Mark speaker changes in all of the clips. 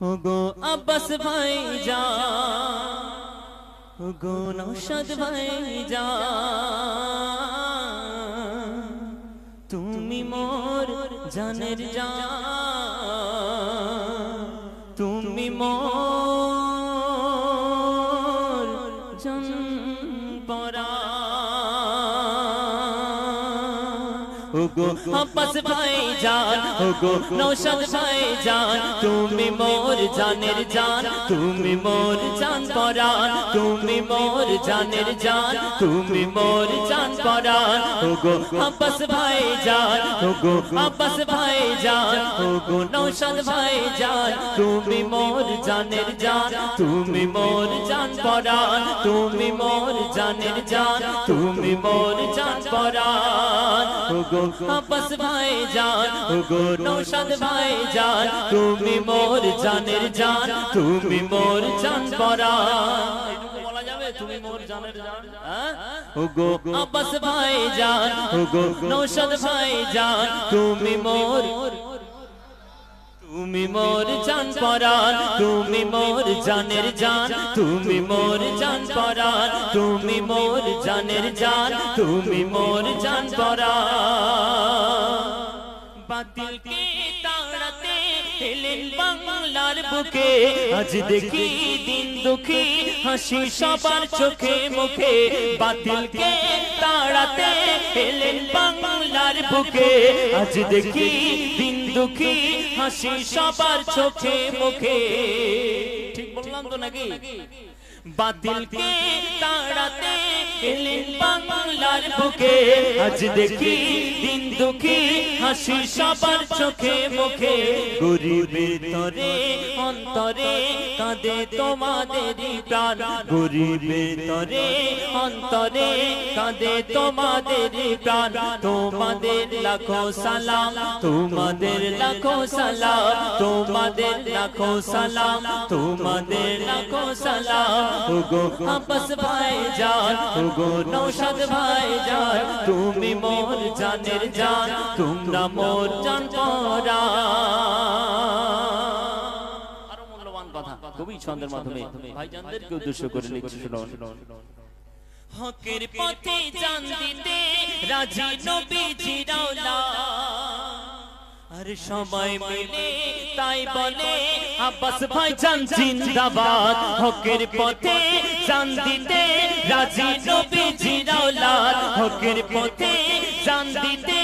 Speaker 1: ওগো আব্বাস ভাইজান, ওগো নওশাদ ভাইজান, তুমি মোর জানের জান, তুমি মোর জান পরান। ওগো আব্বাস ভাইজান, ওগো নওশাদ ভাইজান, তুমি মোর জানের জান, তুমি মোর জান পরান, তুমি মোর জানের জান, তুমি মোর জান পরান। ওগো আব্বাস ভাইজান, ওগো আব্বাস ভাইজান, ওগো নওশাদ ভাইজান, তুমি মোর জানের জান, তুমি মোর জান পরান, তুমি মোর জানের জান, তুমি মোর জান পরান। ওগো আব্বাস ভাইজান, ওগো নওশাদ ভাইজান, তুমি মোর জানের জান, তুমি মোর জান পরান। এটুকু বলা যাবে তুমি মোর জানের জান? ওগো আব্বাস ভাইজান, ওগো নওশাদ ভাইজান, তুমি মোর, তুমি মোর জান পরান, তুমি মোর জানের জান, তুমি মোর জান পরান, তুমি মোর জানের জান, তুমি মোর জান পরান। বাতিলকে তাড়াতে এলেন বাংলার বুকে, আজ দেখি দিন দুঃখী হাসি সবার চোখে মুখে। বাতিলকে তাড়াতে এলেন বাংলার বুকে, আজ দেখি দিন দুঃখী হাসি সবার চোখে মুখে। ঠিক বললাম তো নাকি? বাতিলকে তাড়াতে এলেন বাংলার বুকে, আজ দেখি দিন দুঃখী হাসি সবার চোখে মুখে। গরিবের তরে অন্তরে কাঁদে তোমাদেরই প্রাণ, গরিবের তরে অন্তরে কাঁদে তোমাদেরই প্রাণ। তোমাদের লাখো সালাম, তোমাদের লাখো সালাম, তোমাদের লাখো সালাম, তোমাদের লাখো সালাম। ওগো আব্বাস ভাইজান, ওগো নওশাদ ভাইজান, তুমি মোর জানের জান, তোমরা মোর জান পরান। আরো মূল্যবান কথা কবি ছন্দের মাধ্যমে ভাইজানদেরকে উদ্দেশ্য করে লিখছে, শুনুন। হকের পথে জান দিতে রাজি নবীজির আওলাদ, আর সবাই মিলে তাই বলে আব্বাস ভাইজান জিন্দাবাদ। হকের পথে জান দিতে রাজি নবীজির আওলাদ, হকের পথে জান দিতে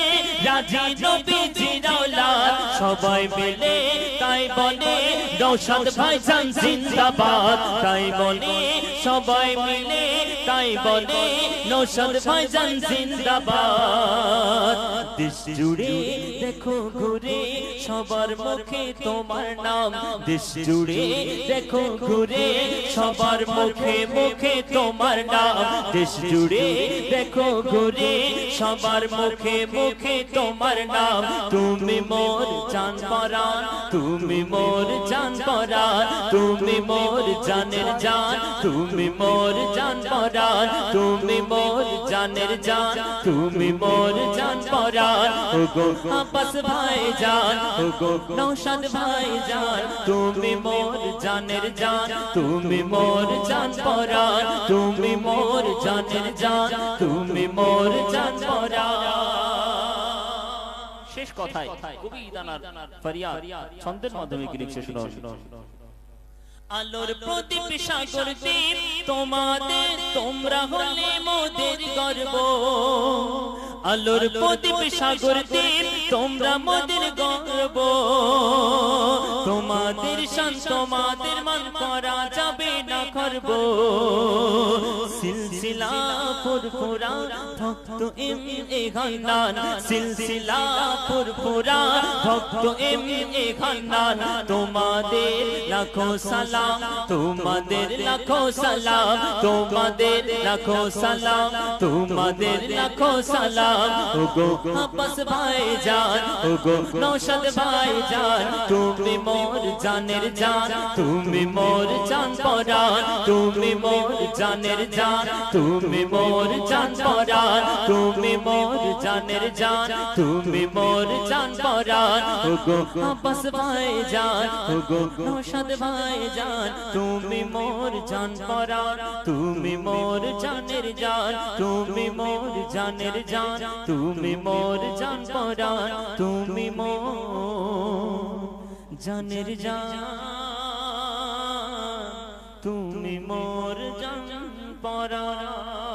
Speaker 1: রাজি নবীজির আওলাদ, সবাই মিলে তাই বলে নওশাদ ভাইজান জিন্দাবাদ। তাই বলে সবাই মিলে, তাই বলে নওশাদ ভাইজান জিন্দাবাদ। দেশ জুড়ে দেখো ঘুরে সবার মুখে তোমার নাম, দেশ জুড়ে দেখো ঘুরে সবার মুখে মুখে তোমার নাম, দেশ জুড়ে দেখো ঘুরে সবার মুখে মুখে তোমার নাম। তুমি মোর জান পরান, তুমি মোর জান পরান, তুমি মোর জানের জান, তুমি মোর জান পরান, তুমি মোর জানের জান, তুমি মোর জান পরান। ওগো আব্বাস ভাইজান, ওগো নওশাদ ভাইজান, তুমি মোর জানের জান, তুমি মোর জান পরান, তুমি মোর জানের জান, তুমি মোর জান পরান। শেষ কথায় কবি দানার ফরিয়াদ ছন্দের মাধ্যমে কি লিখছে, শুনুন। আলোর প্রদীপ সাগর দ্বীপ তোমাদের, তোমরা হলে মোদের গর্ব। আলোর প্রদীপ সাগর দ্বীপ তোমরা মোদের গর্ব। তোমাদের শান তোমাদের মান করা যাবে না খর্ব। সিলসিলা ফুরফুরা ভক্ত এম এ খানদান, সিলসিলা ফুরফুরা ভক্ত এম এ খানদান। তোমাদের লাখো সালাম, তোমাদের লাখো সালাম, তোমাদের লাখো সালাম, তোমাদের লাখো সালাম। ওগো আব্বাস ভাইজান, ওগো নওশাদ ভাইজান, তুমি মোর জানের জান তুমি মোর জান পরাণ তুমি মোর জানের জান তুমি মোর জান পরাণ তুমি মোর জানের জান তুমি মোর জান পরাণ ওগো আব্বাস ভাইজান ওগো নওশাদ ভাইজান তুমি মোর জান পরাণ তুমি মোর জানের জান তুমি মোর জানের জান তুমি মোর জান পরাণ তুমি মোর জানের জান তুমি মোর জান পরাণ।